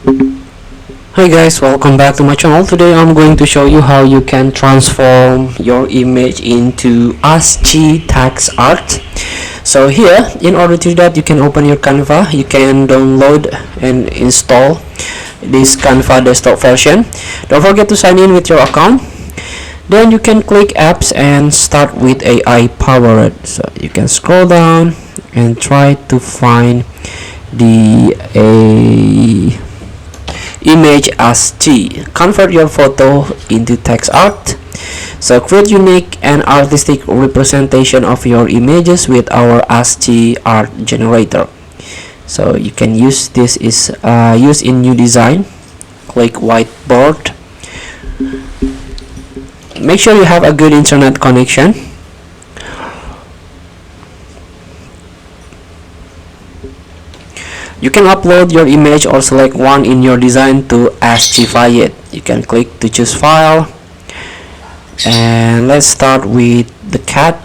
Hi guys, welcome back to my channel. Today I'm going to show you how you can transform your image into ASCII text art. So here, in order to do that, you can open your Canva. You can download and install this Canva desktop version. Don't forget to sign in with your account. Then you can click apps and start with AI powered. So you can scroll down and try to find the image ASCII. Convert your photo into text art. So create unique and artistic representation of your images with our ASCII art generator. So you can use this is use in new design. Click whiteboard. Make sure you have a good internet connection. You can upload your image or select one in your design to ASCII it. You can click to choose file, and let's start with the cat.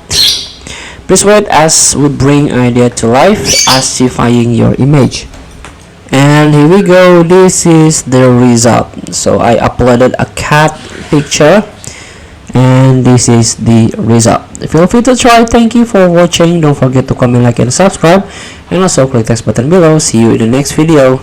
Please wait as we bring idea to life, ASCII-ing your image. And here we go, this is the result. So I uploaded a cat picture and this is the result. Feel free to try. Thank you for watching. Don't forget to comment, like, and subscribe, and also click the text button below. See you in the next video.